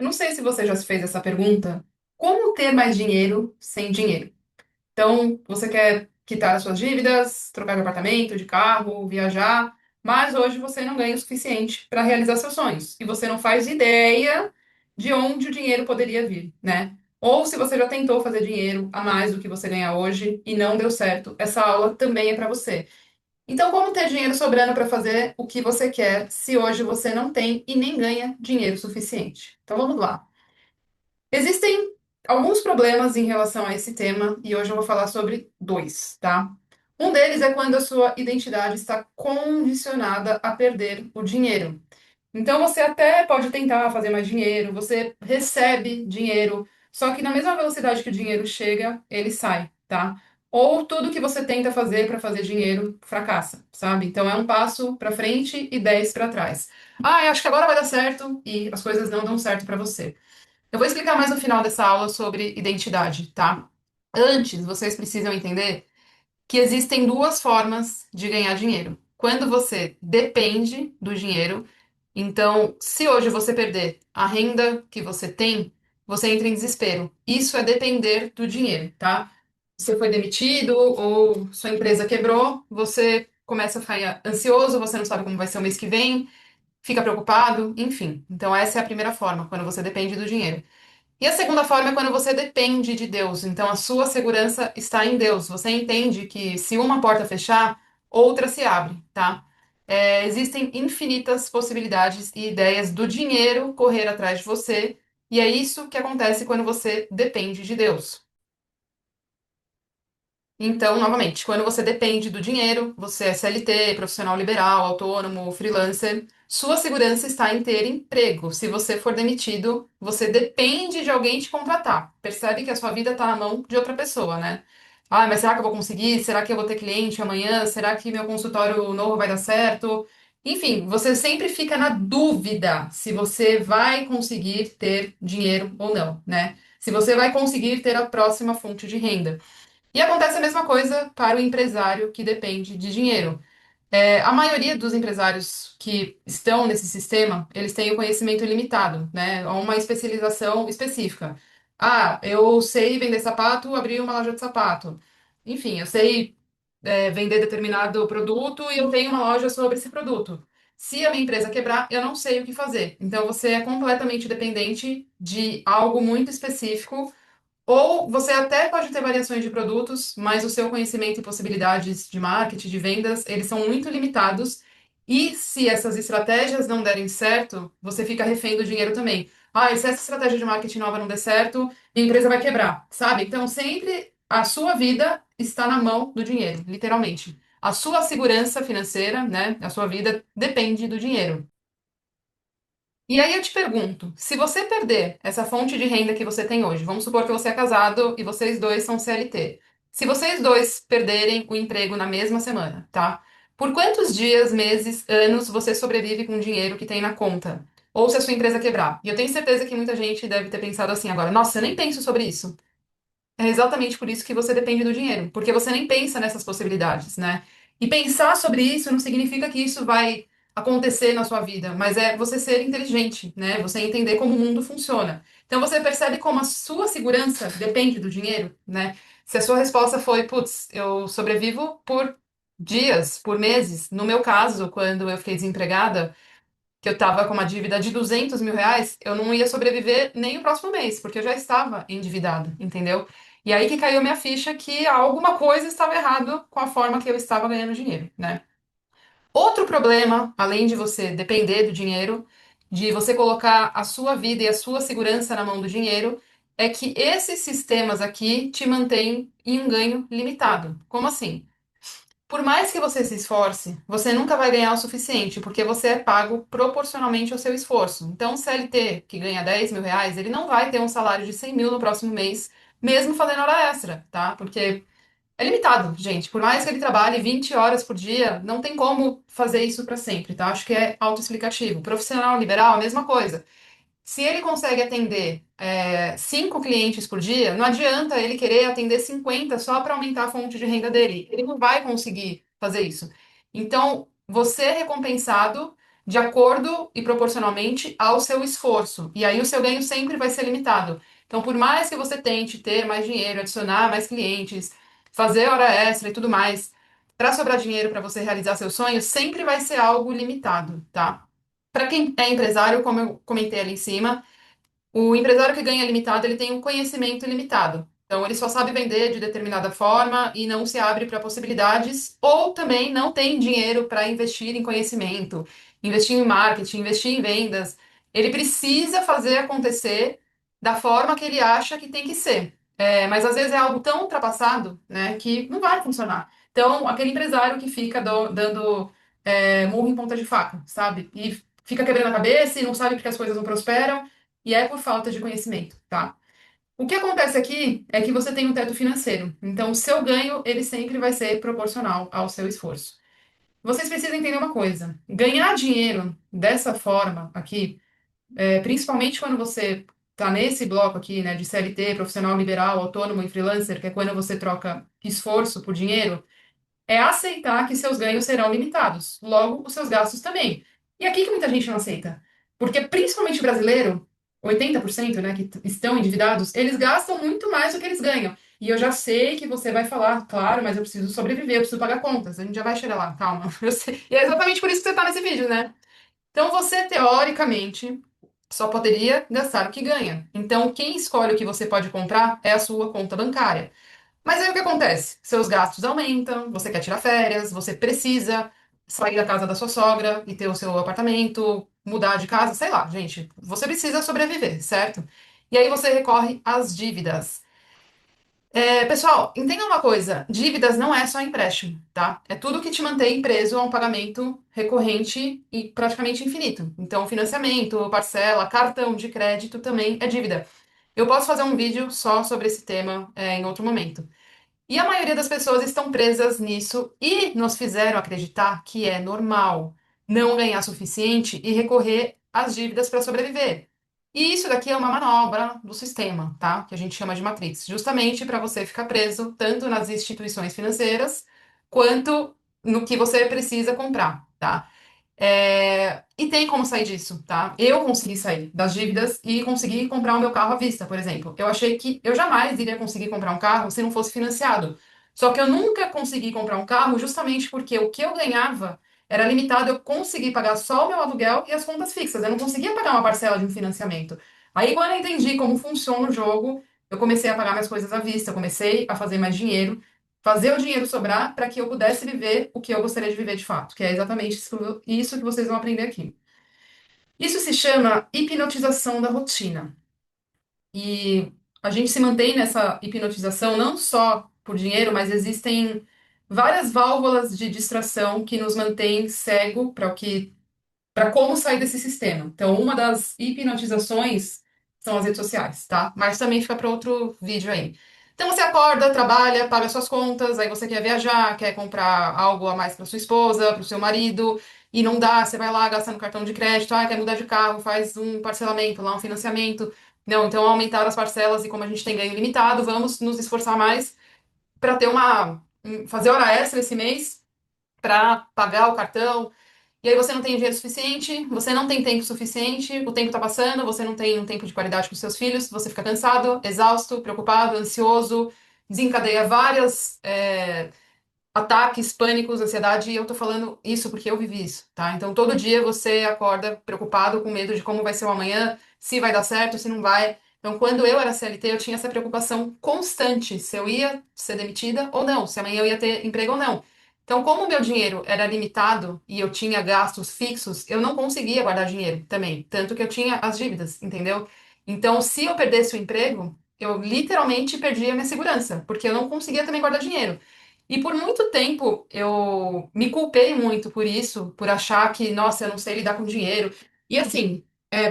Eu não sei se você já se fez essa pergunta: como ter mais dinheiro sem dinheiro? Então, você quer quitar as suas dívidas, trocar de apartamento, de carro, viajar, mas hoje você não ganha o suficiente para realizar seus sonhos e você não faz ideia de onde o dinheiro poderia vir, né? Ou se você já tentou fazer dinheiro a mais do que você ganha hoje e não deu certo, essa aula também é para você. Então, como ter dinheiro sobrando para fazer o que você quer se hoje você não tem e nem ganha dinheiro suficiente? Então, vamos lá. Existem alguns problemas em relação a esse tema e hoje eu vou falar sobre dois, tá? Um deles é quando a sua identidade está condicionada a perder o dinheiro. Então você até pode tentar fazer mais dinheiro, você recebe dinheiro, só que na mesma velocidade que o dinheiro chega, ele sai, tá? Ou tudo que você tenta fazer para fazer dinheiro fracassa, sabe? Então é um passo para frente e 10 para trás. Ah, eu acho que agora vai dar certo e as coisas não dão certo para você. Eu vou explicar mais no final dessa aula sobre identidade, tá? Antes, vocês precisam entender que existem duas formas de ganhar dinheiro. Quando você depende do dinheiro, então, se hoje você perder a renda que você tem, você entra em desespero. Isso é depender do dinheiro, tá? Você foi demitido ou sua empresa quebrou, você começa a ficar ansioso, você não sabe como vai ser o mês que vem, fica preocupado, enfim. Então, essa é a primeira forma, quando você depende do dinheiro. E a segunda forma é quando você depende de Deus. Então a sua segurança está em Deus. Você entende que se uma porta fechar, outra se abre, tá? Existem infinitas possibilidades e ideias do dinheiro correr atrás de você. E é isso que acontece quando você depende de Deus. Então, novamente, quando você depende do dinheiro, você é CLT, profissional liberal, autônomo, freelancer, sua segurança está em ter emprego. Se você for demitido, você depende de alguém te contratar. Percebe que a sua vida está na mão de outra pessoa, né? Ah, mas será que eu vou conseguir? Será que eu vou ter cliente amanhã? Será que meu consultório novo vai dar certo? Enfim, você sempre fica na dúvida se você vai conseguir ter dinheiro ou não, né? Se você vai conseguir ter a próxima fonte de renda. E acontece a mesma coisa para o empresário que depende de dinheiro. A maioria dos empresários que estão nesse sistema, eles têm o conhecimento limitado, né? Ou uma especialização específica. Ah, eu sei vender sapato, abri uma loja de sapato. Enfim, eu sei, vender determinado produto e eu tenho uma loja sobre esse produto. Se a minha empresa quebrar, eu não sei o que fazer. Então, você é completamente dependente de algo muito específico ou você até pode ter variações de produtos, mas o seu conhecimento e possibilidades de marketing, de vendas, eles são muito limitados. E se essas estratégias não derem certo, você fica refém do dinheiro também. Ah, e se essa estratégia de marketing nova não der certo, a empresa vai quebrar, sabe? Então, sempre a sua vida está na mão do dinheiro, literalmente. A sua segurança financeira, né? A sua vida depende do dinheiro. E aí eu te pergunto, se você perder essa fonte de renda que você tem hoje, vamos supor que você é casado e vocês dois são CLT. Se vocês dois perderem o emprego na mesma semana, tá? Por quantos dias, meses, anos você sobrevive com o dinheiro que tem na conta? Ou se a sua empresa quebrar? E eu tenho certeza que muita gente deve ter pensado assim agora, nossa, eu nem penso sobre isso. É exatamente por isso que você depende do dinheiro, porque você nem pensa nessas possibilidades, né? E pensar sobre isso não significa que isso vai acontecer na sua vida, mas é você ser inteligente, né? Você entender como o mundo funciona. Então você percebe como a sua segurança depende do dinheiro, né? Se a sua resposta foi, putz, eu sobrevivo por dias, por meses. No meu caso, quando eu fiquei desempregada, que eu estava com uma dívida de R$ 200.000, eu não ia sobreviver nem o próximo mês, porque eu já estava endividada, entendeu? E aí que caiu minha ficha que alguma coisa estava errado com a forma que eu estava ganhando dinheiro, né? Outro problema, além de você depender do dinheiro, de você colocar a sua vida e a sua segurança na mão do dinheiro, é que esses sistemas aqui te mantêm em um ganho limitado. Como assim? Por mais que você se esforce, você nunca vai ganhar o suficiente, porque você é pago proporcionalmente ao seu esforço. Então, o CLT, que ganha R$ 10.000, ele não vai ter um salário de 100 mil no próximo mês, mesmo fazendo hora extra, tá? Porque é limitado, gente. Por mais que ele trabalhe 20 horas por dia, não tem como fazer isso para sempre, tá? Acho que é autoexplicativo. Profissional liberal, a mesma coisa. Se ele consegue atender 5 clientes por dia, não adianta ele querer atender 50 só para aumentar a fonte de renda dele. Ele não vai conseguir fazer isso. Então, você é recompensado. de acordo e proporcionalmente ao seu esforço. E aí o seu ganho sempre vai ser limitado. Então, por mais que você tente ter mais dinheiro, adicionar mais clientes, fazer hora extra e tudo mais, para sobrar dinheiro para você realizar seus sonhos, sempre vai ser algo limitado, tá? Para quem é empresário, como eu comentei ali em cima, o empresário que ganha limitado, ele tem um conhecimento limitado. Então, ele só sabe vender de determinada forma e não se abre para possibilidades, ou também não tem dinheiro para investir em conhecimento, investir em marketing, investir em vendas. Ele precisa fazer acontecer da forma que ele acha que tem que ser. Mas às vezes é algo tão ultrapassado, né, que não vai funcionar. Então, aquele empresário que fica dando murro em ponta de faca, sabe? E fica quebrando a cabeça e não sabe porque as coisas não prosperam e é por falta de conhecimento, tá? O que acontece aqui é que você tem um teto financeiro, então o seu ganho ele sempre vai ser proporcional ao seu esforço. Vocês precisam entender uma coisa: ganhar dinheiro dessa forma aqui, principalmente quando você está nesse bloco aqui, né, de CLT, profissional liberal, autônomo e freelancer, que é quando você troca esforço por dinheiro, é aceitar que seus ganhos serão limitados, logo os seus gastos também. E aqui que muita gente não aceita. Porque principalmente o brasileiro, 80%, né, que estão endividados, eles gastam muito mais do que eles ganham. E eu já sei que você vai falar, claro, mas eu preciso sobreviver, eu preciso pagar contas. A gente já vai chegar lá, calma. Eu sei. E é exatamente por isso que você está nesse vídeo, né? Então você, teoricamente, só poderia gastar o que ganha. Então, quem escolhe o que você pode comprar é a sua conta bancária. Mas aí o que acontece? Seus gastos aumentam, você quer tirar férias, você precisa sair da casa da sua sogra e ter o seu apartamento, mudar de casa, sei lá, gente, você precisa sobreviver, certo? E aí você recorre às dívidas. Pessoal, entenda uma coisa: dívidas não é só empréstimo, tá? É tudo que te mantém preso a um pagamento recorrente e praticamente infinito. Então, financiamento, parcela, cartão de crédito também é dívida. Eu posso fazer um vídeo só sobre esse tema, em outro momento. E a maioria das pessoas estão presas nisso e nos fizeram acreditar que é normal não ganhar suficiente e recorrer às dívidas para sobreviver. E isso daqui é uma manobra do sistema, tá? Que a gente chama de Matrix, justamente para você ficar preso tanto nas instituições financeiras quanto no que você precisa comprar, tá? E tem como sair disso, tá? Eu consegui sair das dívidas e consegui comprar o meu carro à vista, por exemplo. Eu achei que eu jamais iria conseguir comprar um carro se não fosse financiado. Só que eu nunca consegui comprar um carro justamente porque o que eu ganhava era limitado. Eu consegui pagar só o meu aluguel e as contas fixas. Eu não conseguia pagar uma parcela de um financiamento. Aí, quando eu entendi como funciona o jogo, eu comecei a pagar minhas coisas à vista, eu comecei a fazer mais dinheiro, fazer o dinheiro sobrar para que eu pudesse viver o que eu gostaria de viver de fato, que é exatamente isso que vocês vão aprender aqui. Isso se chama hipnotização da rotina. E a gente se mantém nessa hipnotização não só por dinheiro, mas existem várias válvulas de distração que nos mantêm cego para como sair desse sistema. Então, uma das hipnotizações são as redes sociais, tá? Mas também fica para outro vídeo aí. Então, você acorda, trabalha, paga suas contas, aí você quer viajar, quer comprar algo a mais para sua esposa, para o seu marido, e não dá, você vai lá, gasta no cartão de crédito, quer mudar de carro, faz um parcelamento lá, um financiamento. Não, então aumentar as parcelas e como a gente tem ganho limitado, vamos nos esforçar mais para ter fazer hora extra esse mês para pagar o cartão, e aí você não tem dinheiro suficiente, você não tem tempo suficiente, o tempo tá passando, você não tem um tempo de qualidade com seus filhos, você fica cansado, exausto, preocupado, ansioso, desencadeia várias ataques, pânicos, ansiedade, e eu tô falando isso porque eu vivi isso, tá? Então todo dia você acorda preocupado, com medo de como vai ser o amanhã, se vai dar certo, se não vai. Então, quando eu era CLT, eu tinha essa preocupação constante se eu ia ser demitida ou não, se amanhã eu ia ter emprego ou não. Então, como o meu dinheiro era limitado e eu tinha gastos fixos, eu não conseguia guardar dinheiro também, tanto que eu tinha as dívidas, entendeu? Então, se eu perdesse o emprego, eu literalmente perdia minha segurança, porque eu não conseguia também guardar dinheiro. E por muito tempo eu me culpei muito por isso, por achar que, nossa, eu não sei lidar com dinheiro. E assim,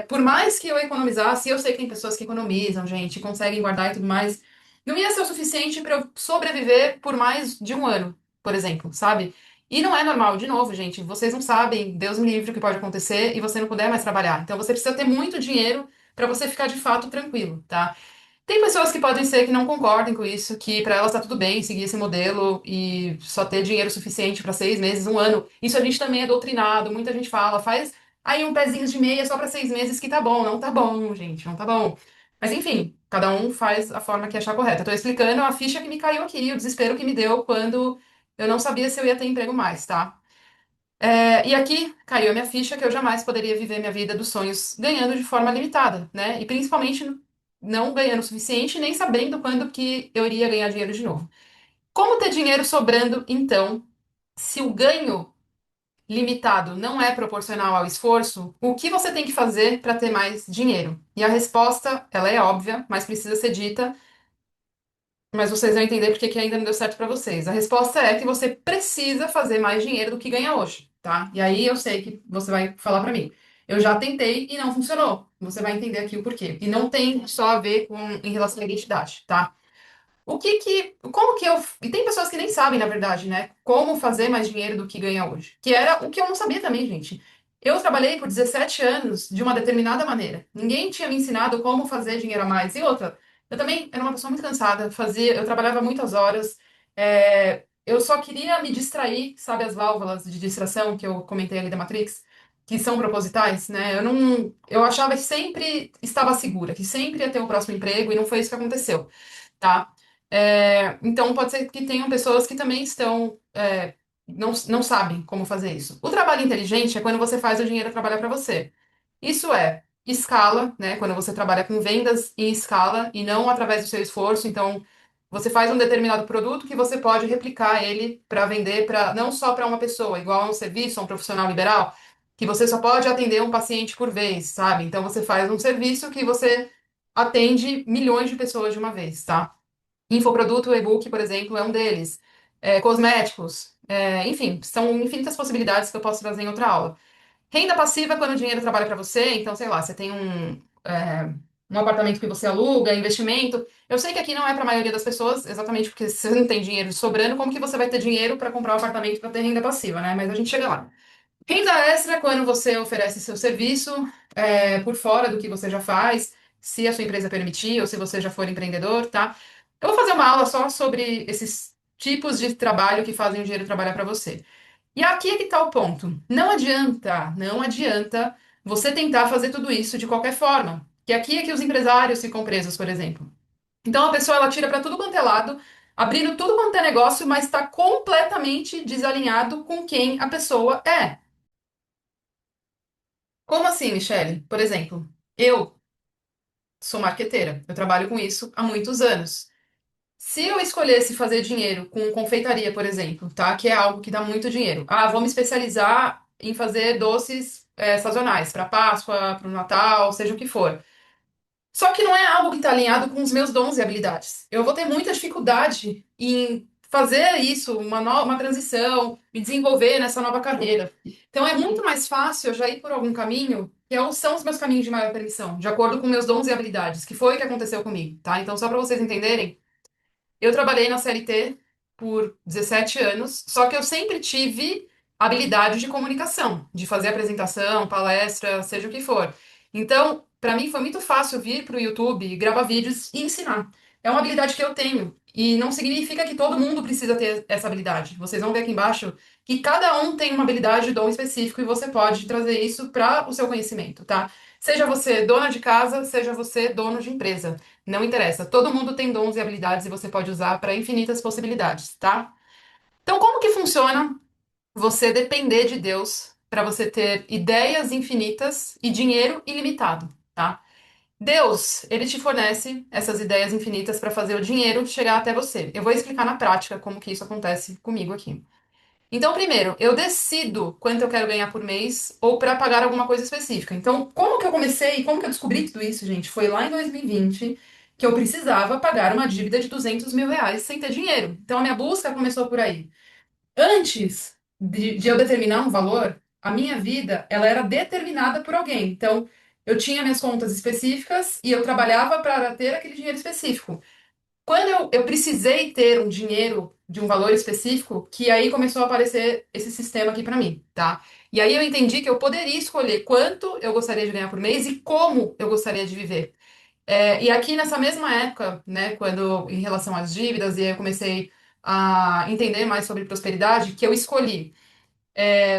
por mais que eu economizasse, eu sei que tem pessoas que economizam, gente, conseguem guardar e tudo mais, não ia ser o suficiente para eu sobreviver por mais de um ano, por exemplo, sabe? E não é normal, de novo, gente, vocês não sabem, Deus me livre, o que pode acontecer e você não puder mais trabalhar. Então você precisa ter muito dinheiro para você ficar de fato tranquilo, tá? Tem pessoas que podem ser que não concordem com isso, que para elas tá tudo bem seguir esse modelo e só ter dinheiro suficiente para 6 meses, um ano. Isso a gente também é doutrinado, muita gente fala, faz. Aí um pezinho de meia só para 6 meses que tá bom. Não tá bom, gente, não tá bom. Mas enfim, cada um faz a forma que achar correta. Eu tô explicando a ficha que me caiu aqui, o desespero que me deu quando eu não sabia se eu ia ter emprego mais, tá? E aqui caiu a minha ficha que eu jamais poderia viver minha vida dos sonhos ganhando de forma limitada, né? E principalmente não ganhando o suficiente, nem sabendo quando que eu iria ganhar dinheiro de novo. Como ter dinheiro sobrando, então, se o ganho limitado não é proporcional ao esforço, o que você tem que fazer para ter mais dinheiro? E a resposta, ela é óbvia, mas precisa ser dita, mas vocês vão entender porque que ainda não deu certo para vocês. A resposta é que você precisa fazer mais dinheiro do que ganha hoje, tá? E aí eu sei que você vai falar para mim. Eu já tentei e não funcionou. Você vai entender aqui o porquê. E não tem só a ver com em relação à identidade, tá? Como que eu, e tem pessoas que nem sabem, na verdade, né, como fazer mais dinheiro do que ganha hoje, que era o que eu não sabia também, gente. Eu trabalhei por 17 anos de uma determinada maneira. Ninguém tinha me ensinado como fazer dinheiro a mais. E outra, eu também era uma pessoa muito cansada, eu trabalhava muitas horas, eu só queria me distrair, sabe as válvulas de distração que eu comentei ali da Matrix, que são propositais, né? Eu achava que sempre estava segura, que sempre ia ter o próximo emprego e não foi isso que aconteceu, tá? Então, pode ser que tenham pessoas que também não sabem como fazer isso. O trabalho inteligente é quando você faz o dinheiro trabalhar para você. Isso é escala, né? Quando você trabalha com vendas em escala e não através do seu esforço. Então, você faz um determinado produto que você pode replicar ele para vender para não só para uma pessoa, igual a um serviço, a um profissional liberal, que você só pode atender um paciente por vez, sabe? Então, você faz um serviço que você atende milhões de pessoas de uma vez, tá? Infoproduto, e-book, por exemplo, é um deles. Cosméticos, enfim, são infinitas possibilidades que eu posso trazer em outra aula. Renda passiva é quando o dinheiro trabalha para você, então, sei lá, você tem um apartamento que você aluga, investimento. Eu sei que aqui não é para a maioria das pessoas, exatamente porque você não tem dinheiro sobrando, como que você vai ter dinheiro para comprar um apartamento para ter renda passiva, né? Mas a gente chega lá. Renda extra é quando você oferece seu serviço por fora do que você já faz, se a sua empresa permitir ou se você já for empreendedor, tá? Eu vou fazer uma aula só sobre esses tipos de trabalho que fazem o dinheiro trabalhar para você. E aqui é que tá o ponto. Não adianta você tentar fazer tudo isso de qualquer forma. Que aqui é que os empresários ficam presos, por exemplo. Então a pessoa ela tira para tudo quanto é lado, abrindo tudo quanto é negócio, mas está completamente desalinhado com quem a pessoa é. Como assim, Michele? Por exemplo, eu sou marqueteira, eu trabalho com isso há muitos anos. Se eu escolhesse fazer dinheiro com confeitaria, por exemplo, tá? Que é algo que dá muito dinheiro. Ah, vou me especializar em fazer doces, sazonais, para Páscoa, para o Natal, seja o que for. Só que não é algo que está alinhado com os meus dons e habilidades. Eu vou ter muita dificuldade em fazer isso, uma transição, me desenvolver nessa nova carreira. Então é muito mais fácil eu já ir por algum caminho são os meus caminhos de maior permissão, de acordo com meus dons e habilidades, que foi o que aconteceu comigo, tá? Então, só para vocês entenderem, eu trabalhei na CLT por 17 anos, só que eu sempre tive habilidade de comunicação, de fazer apresentação, palestra, seja o que for. Então, para mim foi muito fácil vir para o YouTube, gravar vídeos e ensinar. É uma habilidade que eu tenho. E não significa que todo mundo precisa ter essa habilidade. Vocês vão ver aqui embaixo que cada um tem uma habilidade, dom específico, e você pode trazer isso para o seu conhecimento, tá? Seja você dona de casa, seja você dono de empresa. Não interessa. Todo mundo tem dons e habilidades e você pode usar para infinitas possibilidades, tá? Então, como que funciona você depender de Deus para você ter ideias infinitas e dinheiro ilimitado, tá? Deus, ele te fornece essas ideias infinitas para fazer o dinheiro chegar até você. Eu vou explicar na prática como que isso acontece comigo aqui. Então, primeiro, eu decido quanto eu quero ganhar por mês ou para pagar alguma coisa específica. Então, como que eu comecei, como que eu descobri tudo isso, gente? Foi lá em 2020 que eu precisava pagar uma dívida de R$ 200.000 sem ter dinheiro. Então, a minha busca começou por aí. Antes de eu determinar um valor, a minha vida, ela era determinada por alguém. Então, eu tinha minhas contas específicas e eu trabalhava para ter aquele dinheiro específico. Quando eu precisei ter um dinheiro de um valor específico, que aí começou a aparecer esse sistema aqui para mim, tá? E aí eu entendi que eu poderia escolher quanto eu gostaria de ganhar por mês e como eu gostaria de viver. E aqui nessa mesma época, né, quando em relação às dívidas, e aí eu comecei a entender mais sobre prosperidade, que eu escolhi.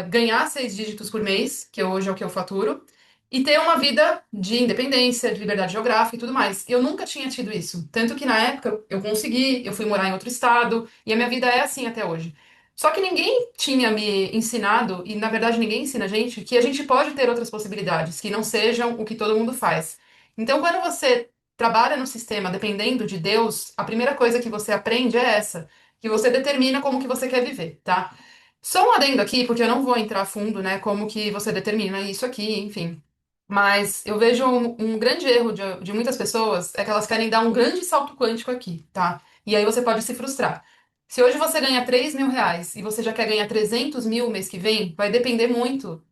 ganhar 6 dígitos por mês, que hoje é o que eu faturo, e ter uma vida de independência, de liberdade geográfica e tudo mais. Eu nunca tinha tido isso. Tanto que na época eu consegui, eu fui morar em outro estado, e a minha vida é assim até hoje. Só que ninguém tinha me ensinado, e na verdade ninguém ensina a gente, que a gente pode ter outras possibilidades, que não sejam o que todo mundo faz. Então, quando você trabalha no sistema dependendo de Deus, a primeira coisa que você aprende é essa, que você determina como que você quer viver, tá? Só um adendo aqui, porque eu não vou entrar a fundo, né, como que você determina isso aqui, enfim. Mas eu vejo um grande erro de muitas pessoas é que elas querem dar um grande salto quântico aqui, tá? E aí você pode se frustrar. Se hoje você ganha R$ 3.000 e você já quer ganhar 300 mil mês que vem, vai depender muito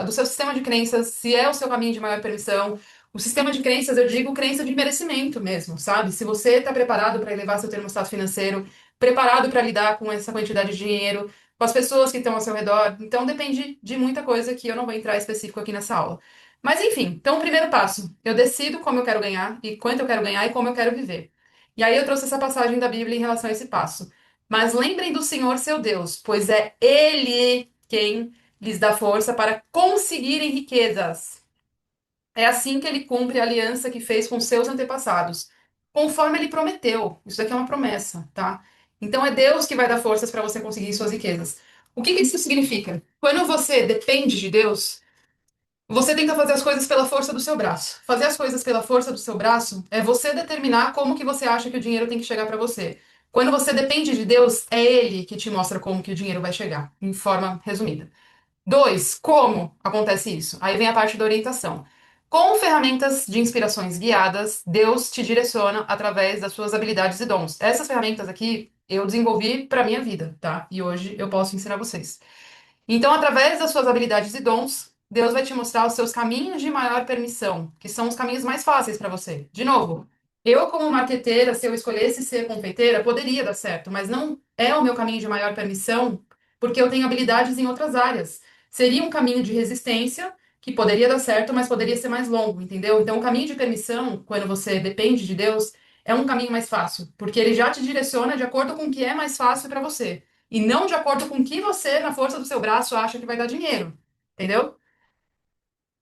do seu sistema de crenças, se é o seu caminho de maior permissão. O sistema de crenças, eu digo crença de merecimento mesmo, sabe? Se você está preparado para elevar seu termostato financeiro, preparado para lidar com essa quantidade de dinheiro, com as pessoas que estão ao seu redor. Então depende de muita coisa que eu não vou entrar específico aqui nessa aula. Mas enfim, então o primeiro passo, eu decido como eu quero ganhar e quanto eu quero ganhar e como eu quero viver. E aí eu trouxe essa passagem da Bíblia em relação a esse passo. Mas lembrem do Senhor seu Deus, pois é Ele quem lhes dá força para conseguirem riquezas. É assim que ele cumpre a aliança que fez com seus antepassados, conforme ele prometeu. Isso daqui é uma promessa, tá? Então é Deus que vai dar forças para você conseguir suas riquezas. O que que isso significa? Quando você depende de Deus, você tenta fazer as coisas pela força do seu braço. Fazer as coisas pela força do seu braço é você determinar como que você acha que o dinheiro tem que chegar para você. Quando você depende de Deus, é Ele que te mostra como que o dinheiro vai chegar, em forma resumida. Dois, como acontece isso? Aí vem a parte da orientação. Com ferramentas de inspirações guiadas, Deus te direciona através das suas habilidades e dons. Essas ferramentas aqui eu desenvolvi para minha vida, tá? E hoje eu posso ensinar vocês. Então, através das suas habilidades e dons, Deus vai te mostrar os seus caminhos de maior permissão, que são os caminhos mais fáceis para você. De novo, eu, como marqueteira, se eu escolhesse ser confeiteira, poderia dar certo, mas não é o meu caminho de maior permissão, porque eu tenho habilidades em outras áreas. Seria um caminho de resistência, que poderia dar certo, mas poderia ser mais longo, entendeu? Então, o caminho de permissão, quando você depende de Deus, é um caminho mais fácil, porque ele já te direciona de acordo com o que é mais fácil para você e não de acordo com o que você, na força do seu braço, acha que vai dar dinheiro. Entendeu?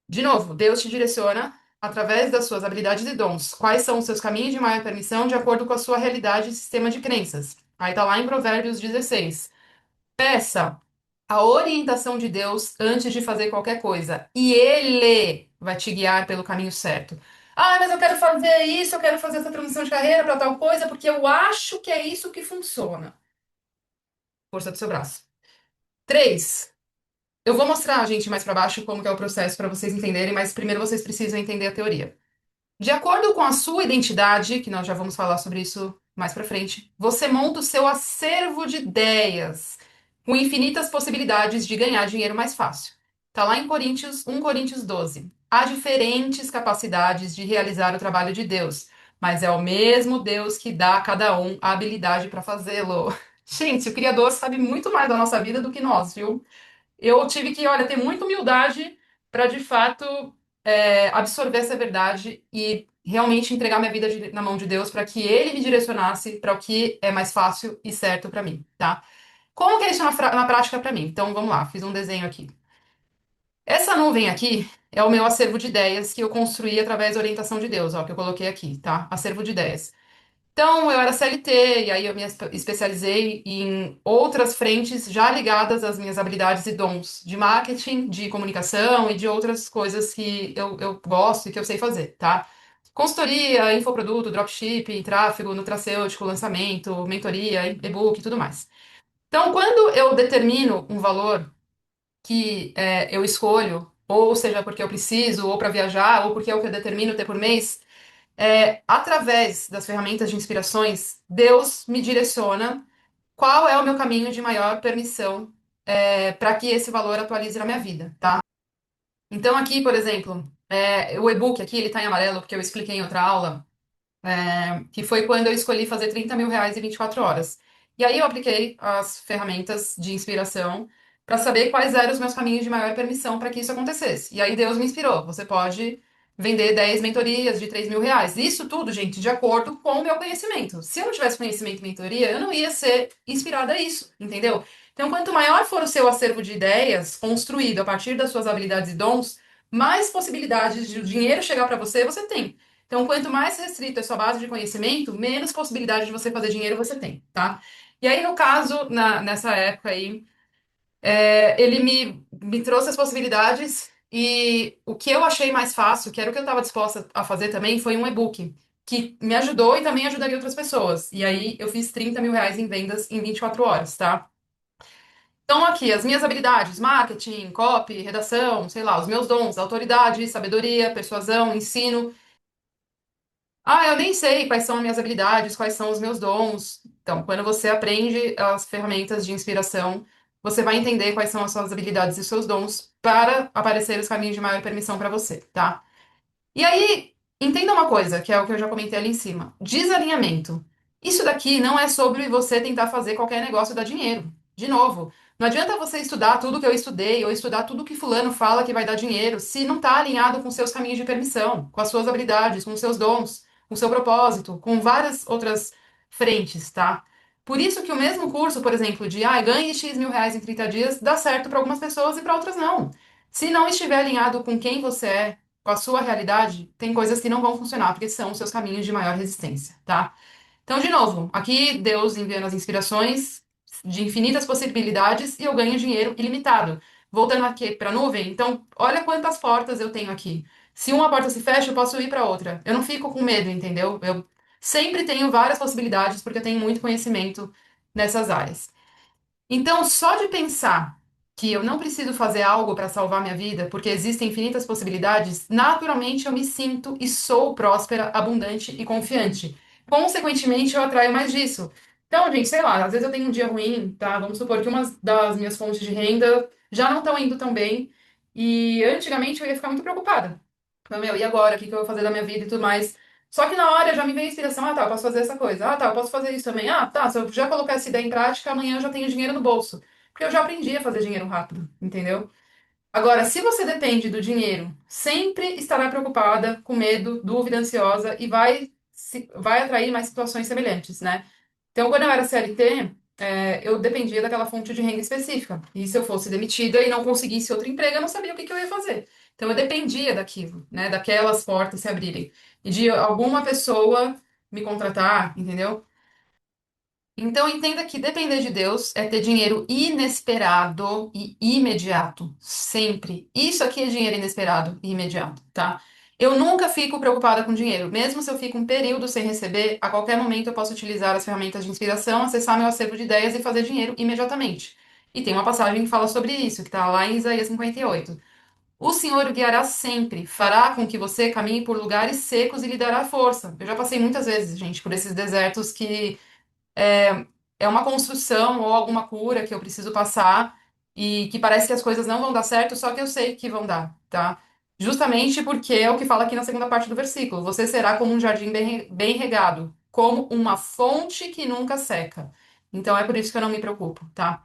De novo, Deus te direciona através das suas habilidades e dons. Quais são os seus caminhos de maior permissão de acordo com a sua realidade e sistema de crenças? Aí tá lá em Provérbios 16. Peça a orientação de Deus antes de fazer qualquer coisa, e Ele vai te guiar pelo caminho certo. Ah, mas eu quero fazer isso, eu quero fazer essa transição de carreira para tal coisa, porque eu acho que é isso que funciona. Força do seu braço. Três, eu vou mostrar, gente, mais para baixo como que é o processo para vocês entenderem, mas primeiro vocês precisam entender a teoria. De acordo com a sua identidade, que nós já vamos falar sobre isso mais para frente, você monta o seu acervo de ideias, com infinitas possibilidades de ganhar dinheiro mais fácil. Tá lá em Coríntios, 1 Coríntios 12. Há diferentes capacidades de realizar o trabalho de Deus, mas é o mesmo Deus que dá a cada um a habilidade para fazê-lo. Gente, o Criador sabe muito mais da nossa vida do que nós, viu? Eu tive que, olha, ter muita humildade para de fato absorver essa verdade e realmente entregar minha vida na mão de Deus para que Ele me direcionasse para o que é mais fácil e certo para mim, tá? Como que é isso na prática para mim? Então vamos lá, fiz um desenho aqui. Essa nuvem aqui é o meu acervo de ideias que eu construí através da orientação de Deus, ó, que eu coloquei aqui, tá? Acervo de ideias. Então, eu era CLT, e aí eu me especializei em outras frentes já ligadas às minhas habilidades e dons de marketing, de comunicação e de outras coisas que eu gosto e que eu sei fazer, tá? Consultoria, infoproduto, dropshipping, tráfego, nutracêutico, lançamento, mentoria, e-book e tudo mais. Então, quando eu determino um valor que eu escolho, ou seja, porque eu preciso, ou para viajar, ou porque é o que eu determino ter por mês, através das ferramentas de inspirações, Deus me direciona qual é o meu caminho de maior permissão para que esse valor atualize na minha vida, tá? Então aqui, por exemplo, o e-book aqui, ele tá em amarelo porque eu expliquei em outra aula, que foi quando eu escolhi fazer R$ 30.000 em 24 horas. E aí eu apliquei as ferramentas de inspiração para saber quais eram os meus caminhos de maior permissão para que isso acontecesse. E aí Deus me inspirou. Você pode vender 10 mentorias de R$ 3.000. Isso tudo, gente, de acordo com o meu conhecimento. Se eu não tivesse conhecimento e mentoria, eu não ia ser inspirada a isso, entendeu? Então, quanto maior for o seu acervo de ideias construído a partir das suas habilidades e dons, mais possibilidades de o dinheiro chegar para você você tem. Então, quanto mais restrita é a sua base de conhecimento, menos possibilidade de você fazer dinheiro você tem, tá? E aí, no caso, nessa época aí, ele me trouxe as possibilidades e o que eu achei mais fácil, que era o que eu estava disposta a fazer também, foi um e-book, que me ajudou e também ajudaria outras pessoas. E aí, eu fiz R$ 30.000 em vendas em 24 horas, tá? Então, aqui, as minhas habilidades, marketing, copy, redação, sei lá, os meus dons, autoridade, sabedoria, persuasão, ensino. Ah, eu nem sei quais são as minhas habilidades, quais são os meus dons. Então, quando você aprende as ferramentas de inspiração, você vai entender quais são as suas habilidades e seus dons para aparecer os caminhos de maior permissão para você, tá? E aí, entenda uma coisa, que é o que eu já comentei ali em cima: desalinhamento. Isso daqui não é sobre você tentar fazer qualquer negócio dar dinheiro. De novo, não adianta você estudar tudo que eu estudei ou estudar tudo que fulano fala que vai dar dinheiro se não está alinhado com seus caminhos de permissão, com as suas habilidades, com os seus dons, com o seu propósito, com várias outras frentes, tá? Por isso que o mesmo curso, por exemplo, de ganhe X mil reais em 30 dias, dá certo para algumas pessoas e para outras não. Se não estiver alinhado com quem você é, com a sua realidade, tem coisas que não vão funcionar, porque são os seus caminhos de maior resistência, tá? Então, de novo, aqui Deus enviando as inspirações de infinitas possibilidades e eu ganho dinheiro ilimitado. Voltando aqui para a nuvem, então, olha quantas portas eu tenho aqui. Se uma porta se fecha, eu posso ir para outra. Eu não fico com medo, entendeu? Eu sempre tenho várias possibilidades porque eu tenho muito conhecimento nessas áreas. Então, só de pensar que eu não preciso fazer algo para salvar minha vida, porque existem infinitas possibilidades, naturalmente eu me sinto e sou próspera, abundante e confiante. Consequentemente, eu atraio mais disso. Então, gente, sei lá, às vezes eu tenho um dia ruim, tá? Vamos supor que uma das minhas fontes de renda já não estão indo tão bem. E antigamente eu ia ficar muito preocupada. Meu, e agora? O que que eu vou fazer da minha vida e tudo mais? Só que na hora já me veio a inspiração, ah tá, eu posso fazer essa coisa, ah tá, eu posso fazer isso também, ah tá, se eu já colocar essa ideia em prática, amanhã eu já tenho dinheiro no bolso. Porque eu já aprendi a fazer dinheiro rápido, entendeu? Agora, se você depende do dinheiro, sempre estará preocupada, com medo, dúvida, ansiosa e vai atrair mais situações semelhantes, né? Então, quando eu era CLT, eu dependia daquela fonte de renda específica. E se eu fosse demitida e não conseguisse outro emprego, eu não sabia o que que eu ia fazer. Então, eu dependia daquilo, né? Daquelas portas se abrirem. E de alguma pessoa me contratar, entendeu? Então, entenda que depender de Deus é ter dinheiro inesperado e imediato, sempre. Isso aqui é dinheiro inesperado e imediato, tá? Eu nunca fico preocupada com dinheiro, mesmo se eu fico um período sem receber, a qualquer momento eu posso utilizar as ferramentas de inspiração, acessar meu acervo de ideias e fazer dinheiro imediatamente. E tem uma passagem que fala sobre isso, que está lá em Isaías 58. O Senhor o guiará sempre, fará com que você caminhe por lugares secos e lhe dará força. Eu já passei muitas vezes, gente, por esses desertos que é uma construção ou alguma cura que eu preciso passar e que parece que as coisas não vão dar certo, só que eu sei que vão dar, tá? Justamente porque é o que fala aqui na segunda parte do versículo. Você será como um jardim bem regado, como uma fonte que nunca seca. Então é por isso que eu não me preocupo, tá?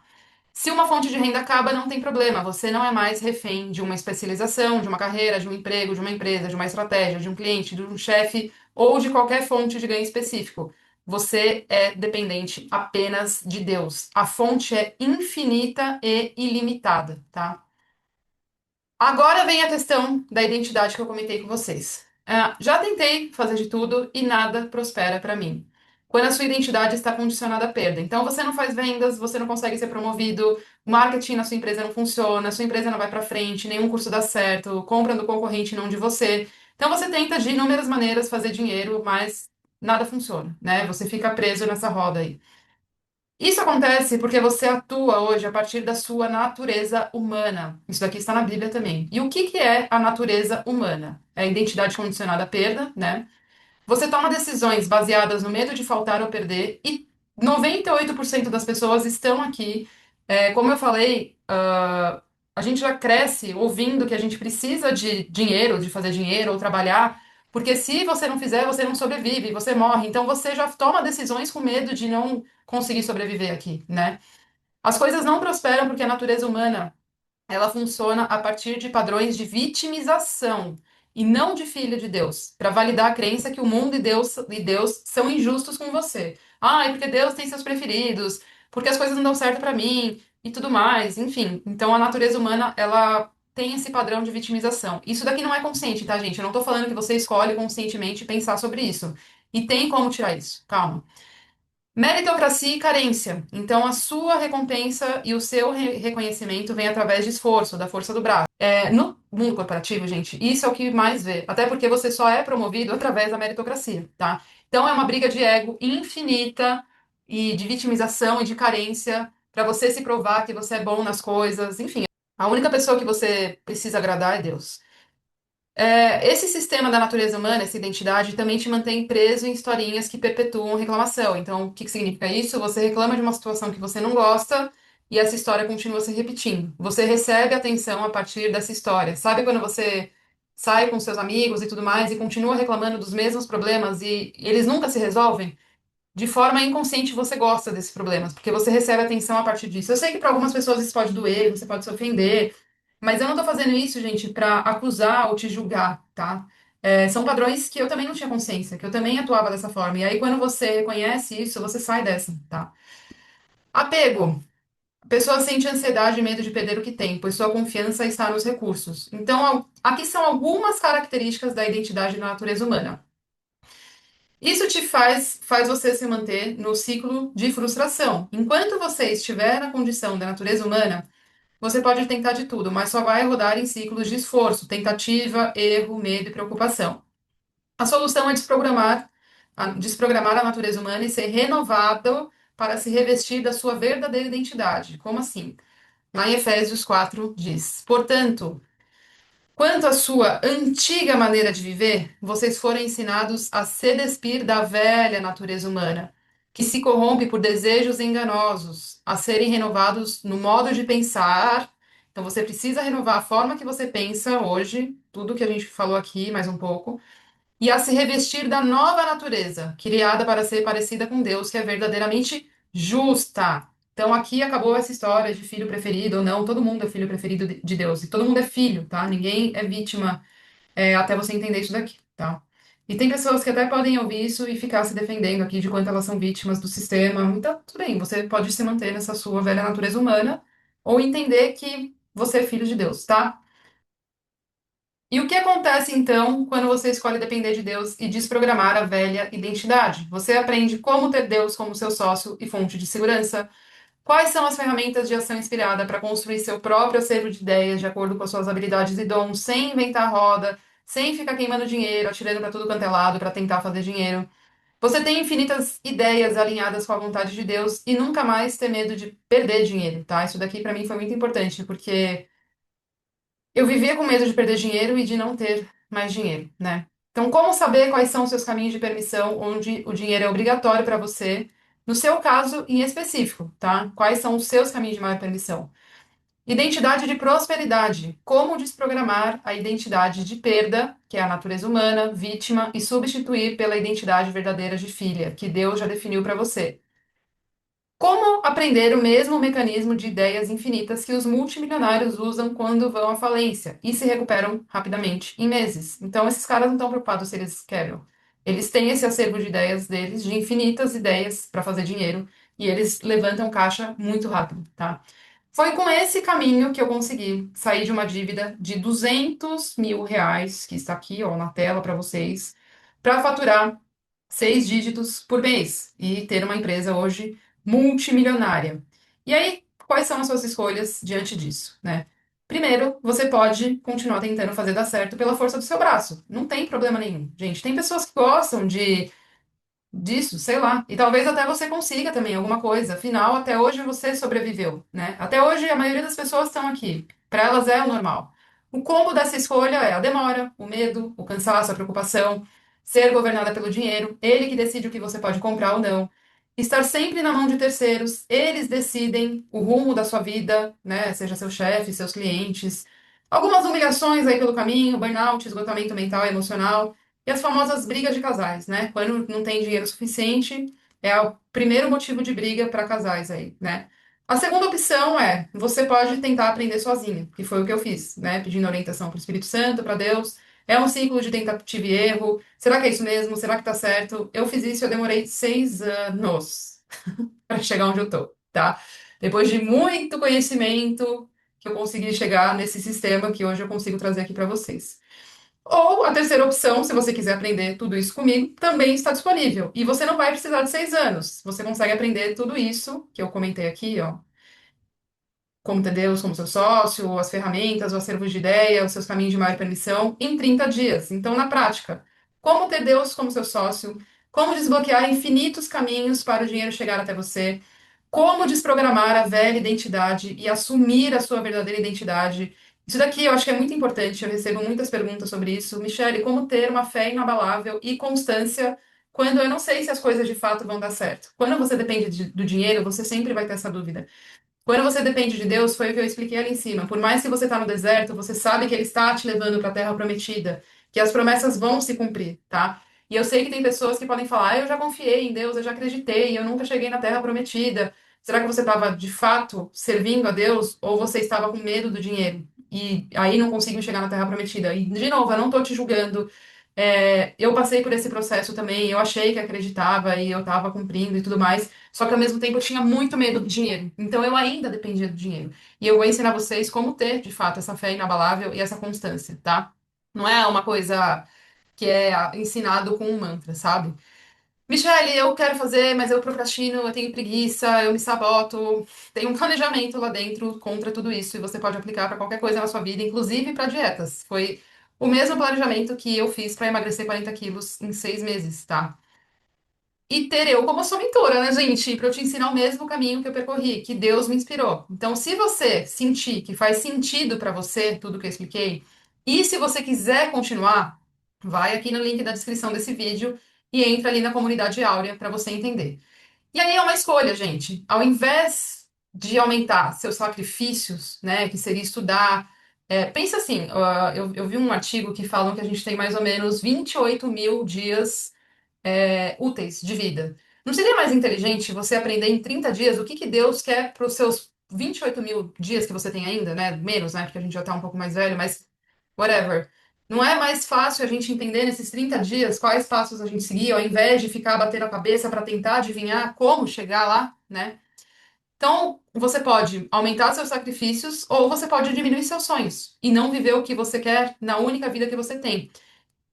Se uma fonte de renda acaba, não tem problema. Você não é mais refém de uma especialização, de uma carreira, de um emprego, de uma empresa, de uma estratégia, de um cliente, de um chefe ou de qualquer fonte de ganho específico. Você é dependente apenas de Deus. A fonte é infinita e ilimitada, tá? Agora vem a questão da identidade que eu comentei com vocês. Já tentei fazer de tudo e nada prospera para mim. Quando a sua identidade está condicionada à perda. Então você não faz vendas, você não consegue ser promovido, o marketing na sua empresa não funciona, a sua empresa não vai para frente, nenhum curso dá certo, compra do concorrente e não de você. Então você tenta de inúmeras maneiras fazer dinheiro, mas nada funciona, né? Você fica preso nessa roda aí. Isso acontece porque você atua hoje a partir da sua natureza humana. Isso daqui está na Bíblia também. E o que que é a natureza humana? É a identidade condicionada à perda, né? Você toma decisões baseadas no medo de faltar ou perder, e 98% das pessoas estão aqui. Como eu falei, a gente já cresce ouvindo que a gente precisa de dinheiro, de fazer dinheiro ou trabalhar, porque se você não fizer, você não sobrevive, você morre. Então você já toma decisões com medo de não conseguir sobreviver aqui, né? As coisas não prosperam porque a natureza humana ela funciona a partir de padrões de vitimização e não de filho de Deus, para validar a crença que o mundo e Deus são injustos com você. Ah, é porque Deus tem seus preferidos, porque as coisas não dão certo para mim. e tudo mais, enfim. Então a natureza humana, ela tem esse padrão de vitimização. Isso daqui não é consciente, tá, gente? Eu não tô falando que você escolhe conscientemente pensar sobre isso. E tem como tirar isso, calma. Meritocracia e carência. Então, a sua recompensa e o seu reconhecimento vem através de esforço, da força do braço. No mundo corporativo, gente, isso é o que mais vê. Até porque você só é promovido através da meritocracia, tá? Então, é uma briga de ego infinita e de vitimização e de carência para você se provar que você é bom nas coisas. Enfim, a única pessoa que você precisa agradar é Deus. Esse sistema da natureza humana, essa identidade, também te mantém preso em historinhas que perpetuam reclamação. Então, o que que significa isso? Você reclama de uma situação que você não gosta e essa história continua se repetindo. Você recebe atenção a partir dessa história. Sabe quando você sai com seus amigos e tudo mais e continua reclamando dos mesmos problemas e eles nunca se resolvem? De forma inconsciente você gosta desses problemas, porque você recebe atenção a partir disso. Eu sei que para algumas pessoas isso pode doer, você pode se ofender, mas eu não tô fazendo isso, gente, para acusar ou te julgar, tá? São padrões que eu também não tinha consciência, que eu também atuava dessa forma. E aí, quando você reconhece isso, você sai dessa, tá? Apego. A pessoa sente ansiedade e medo de perder o que tem, pois sua confiança está nos recursos. Então, aqui são algumas características da identidade da natureza humana. Isso te faz você se manter no ciclo de frustração. Enquanto você estiver na condição da natureza humana, você pode tentar de tudo, mas só vai rodar em ciclos de esforço, tentativa, erro, medo e preocupação. A solução é desprogramar a natureza humana e ser renovado para se revestir da sua verdadeira identidade. Como assim? Lá em Efésios 4 diz: Portanto, quanto à sua antiga maneira de viver, vocês foram ensinados a se despir da velha natureza humana, que se corrompe por desejos enganosos, a serem renovados no modo de pensar. Então, você precisa renovar a forma que você pensa hoje, tudo que a gente falou aqui, mais um pouco, e a se revestir da nova natureza, criada para ser parecida com Deus, que é verdadeiramente justa. Então aqui acabou essa história de filho preferido ou não. Todo mundo é filho preferido de Deus e todo mundo é filho, tá? Ninguém é vítima, até você entender isso daqui, tá? E tem pessoas que até podem ouvir isso e ficar se defendendo aqui de quanto elas são vítimas do sistema. Então, tudo bem, você pode se manter nessa sua velha natureza humana ou entender que você é filho de Deus, tá? E o que acontece então quando você escolhe depender de Deus e desprogramar a velha identidade? Você aprende como ter Deus como seu sócio e fonte de segurança. Quais são as ferramentas de ação inspirada para construir seu próprio acervo de ideias de acordo com as suas habilidades e dons, sem inventar roda, sem ficar queimando dinheiro, atirando para tudo quanto é lado para tentar fazer dinheiro? Você tem infinitas ideias alinhadas com a vontade de Deus e nunca mais ter medo de perder dinheiro, tá? Isso daqui para mim foi muito importante, porque eu vivia com medo de perder dinheiro e de não ter mais dinheiro, né? Então, como saber quais são os seus caminhos de permissão, onde o dinheiro é obrigatório para você, no seu caso em específico, tá? Quais são os seus caminhos de maior permissão? Identidade de prosperidade. Como desprogramar a identidade de perda, que é a natureza humana, vítima, e substituir pela identidade verdadeira de filha, que Deus já definiu para você. Como aprender o mesmo mecanismo de ideias infinitas que os multimilionários usam quando vão à falência e se recuperam rapidamente em meses? Então, esses caras não estão preocupados se eles quebram. Eles têm esse acervo de ideias deles, de infinitas ideias para fazer dinheiro, e eles levantam caixa muito rápido, tá? Foi com esse caminho que eu consegui sair de uma dívida de R$ 200.000, que está aqui, ó, na tela para vocês, para faturar 6 dígitos por mês e ter uma empresa hoje multimilionária. E aí, quais são as suas escolhas diante disso, né? Primeiro, você pode continuar tentando fazer dar certo pela força do seu braço. Não tem problema nenhum, gente. Tem pessoas que gostam disso, sei lá. E talvez até você consiga também alguma coisa. Afinal, até hoje você sobreviveu, né? Até hoje a maioria das pessoas estão aqui. Para elas é o normal. O combo dessa escolha é a demora, o medo, o cansaço, a preocupação, ser governada pelo dinheiro, ele que decide o que você pode comprar ou não. Estar sempre na mão de terceiros, eles decidem o rumo da sua vida, né? Seja seu chefe, seus clientes. Algumas humilhações aí pelo caminho, burnout, esgotamento mental e emocional. E as famosas brigas de casais, né? Quando não tem dinheiro suficiente, é o primeiro motivo de briga para casais aí, né? A segunda opção é, você pode tentar aprender sozinho, que foi o que eu fiz, né? Pedindo orientação para o Espírito Santo, para Deus. É um ciclo de tentativa e erro. Será que é isso mesmo? Será que tá certo? Eu fiz isso, eu demorei 6 anos para chegar onde eu tô, tá? Depois de muito conhecimento, que eu consegui chegar nesse sistema que hoje eu consigo trazer aqui para vocês. Ou a terceira opção, se você quiser aprender tudo isso comigo, também está disponível. E você não vai precisar de 6 anos. Você consegue aprender tudo isso que eu comentei aqui, ó, como ter Deus como seu sócio, as ferramentas, o acervo de ideia, os seus caminhos de maior permissão, em 30 dias. Então, na prática, como ter Deus como seu sócio, como desbloquear infinitos caminhos para o dinheiro chegar até você, como desprogramar a velha identidade e assumir a sua verdadeira identidade. Isso daqui eu acho que é muito importante, eu recebo muitas perguntas sobre isso. Michele, como ter uma fé inabalável e constância quando eu não sei se as coisas de fato vão dar certo? Quando você depende do dinheiro, você sempre vai ter essa dúvida. Quando você depende de Deus, foi o que eu expliquei ali em cima. Por mais que você está no deserto, você sabe que Ele está te levando para a terra prometida, que as promessas vão se cumprir, tá? E eu sei que tem pessoas que podem falar, eu já confiei em Deus, eu já acreditei, eu nunca cheguei na terra prometida. Será que você estava de fato servindo a Deus ou você estava com medo do dinheiro? E aí não conseguiu chegar na terra prometida. E, de novo, eu não estou te julgando. Eu passei por esse processo também, eu achei que acreditava e eu estava cumprindo e tudo mais. Só que ao mesmo tempo eu tinha muito medo do dinheiro. Então eu ainda dependia do dinheiro. E eu vou ensinar vocês como ter, de fato, essa fé inabalável e essa constância, tá? Não é uma coisa que é ensinado com um mantra, sabe? Michele, eu quero fazer, mas eu procrastino, eu tenho preguiça, eu me saboto. Tem um planejamento lá dentro contra tudo isso e você pode aplicar para qualquer coisa na sua vida, inclusive para dietas. Foi o mesmo planejamento que eu fiz para emagrecer 40 quilos em 6 meses, tá? E ter eu como sua mentora, né, gente? Para eu te ensinar o mesmo caminho que eu percorri, que Deus me inspirou. Então, se você sentir que faz sentido para você tudo que eu expliquei, e se você quiser continuar, vai aqui no link da descrição desse vídeo e entra ali na comunidade Áurea para você entender. E aí é uma escolha, gente. Ao invés de aumentar seus sacrifícios, né, que seria estudar. Pensa assim, eu vi um artigo que falam que a gente tem mais ou menos 28 mil dias úteis de vida. Não seria mais inteligente você aprender em 30 dias o que que Deus quer para os seus 28 mil dias que você tem ainda, né? Menos, né? Porque a gente já tá um pouco mais velho, mas whatever. Não é mais fácil a gente entender nesses 30 dias quais passos a gente seguir, ao invés de ficar batendo a cabeça para tentar adivinhar como chegar lá, né? Então, você pode aumentar seus sacrifícios ou você pode diminuir seus sonhos e não viver o que você quer na única vida que você tem.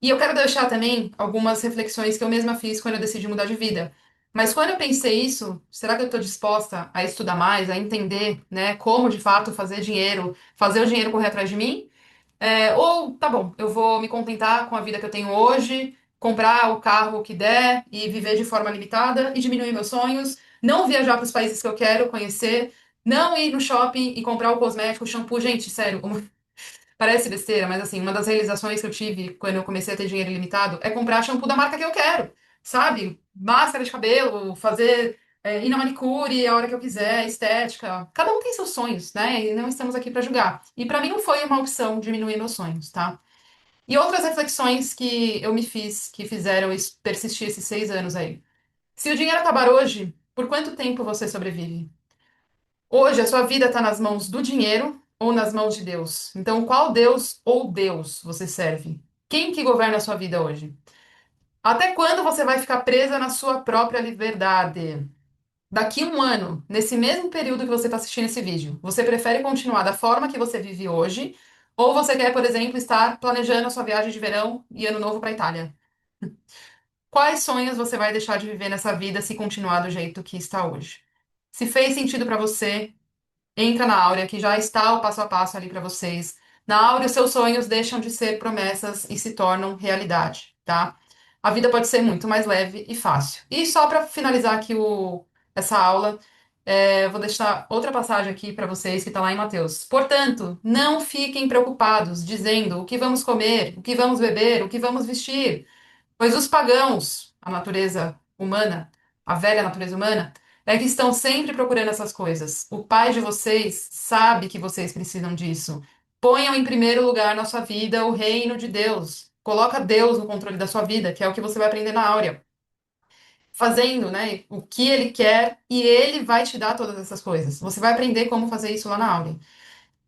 E eu quero deixar também algumas reflexões que eu mesma fiz quando eu decidi mudar de vida. Mas quando eu pensei isso, será que eu estou disposta a estudar mais, a entender, né, como de fato fazer dinheiro, fazer o dinheiro correr atrás de mim? Ou, tá bom, eu vou me contentar com a vida que eu tenho hoje, comprar o carro que der e viver de forma limitada e diminuir meus sonhos, não viajar para os países que eu quero conhecer, não ir no shopping e comprar o cosmético, o shampoo. Gente, sério, parece besteira, mas assim, uma das realizações que eu tive quando eu comecei a ter dinheiro ilimitado é comprar shampoo da marca que eu quero, sabe? Máscara de cabelo, fazer, ir na manicure a hora que eu quiser, estética. Cada um tem seus sonhos, né? E não estamos aqui para julgar. E para mim não foi uma opção diminuir meus sonhos, tá? E outras reflexões que eu me fiz, que fizeram eu persistir esses 6 anos aí. Se o dinheiro acabar hoje, por quanto tempo você sobrevive? Hoje a sua vida está nas mãos do dinheiro ou nas mãos de Deus? Então, qual Deus ou Deus você serve? Quem que governa a sua vida hoje? Até quando você vai ficar presa na sua própria liberdade? Daqui um ano, nesse mesmo período que você está assistindo esse vídeo, você prefere continuar da forma que você vive hoje? Ou você quer, por exemplo, estar planejando a sua viagem de verão e ano novo para a Itália? Quais sonhos você vai deixar de viver nessa vida se continuar do jeito que está hoje? Se fez sentido para você, entra na Áurea, que já está o passo a passo ali para vocês. Na Áurea, os seus sonhos deixam de ser promessas e se tornam realidade, tá? A vida pode ser muito mais leve e fácil. E só para finalizar aqui essa aula, eu vou deixar outra passagem aqui para vocês que está lá em Mateus. Portanto, não fiquem preocupados, dizendo o que vamos comer, o que vamos beber, o que vamos vestir. Pois os pagãos, a natureza humana, a velha natureza humana, é que estão sempre procurando essas coisas. O pai de vocês sabe que vocês precisam disso. Ponham em primeiro lugar na sua vida o reino de Deus. Coloca Deus no controle da sua vida, que é o que você vai aprender na Áurea. Fazendo, né, o que ele quer e ele vai te dar todas essas coisas. Você vai aprender como fazer isso lá na Áurea,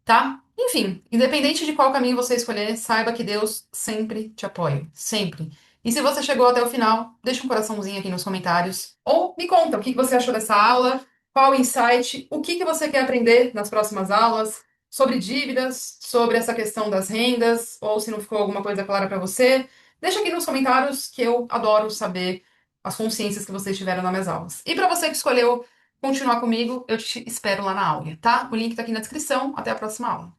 tá? Enfim, independente de qual caminho você escolher, saiba que Deus sempre te apoia, sempre. E se você chegou até o final, deixa um coraçãozinho aqui nos comentários ou me conta o que você achou dessa aula, qual o insight, o que que você quer aprender nas próximas aulas, sobre dívidas, sobre essa questão das rendas, ou se não ficou alguma coisa clara para você. Deixa aqui nos comentários que eu adoro saber as consciências que vocês tiveram nas minhas aulas. E para você que escolheu continuar comigo, eu te espero lá na aula, tá? O link tá aqui na descrição. Até a próxima aula.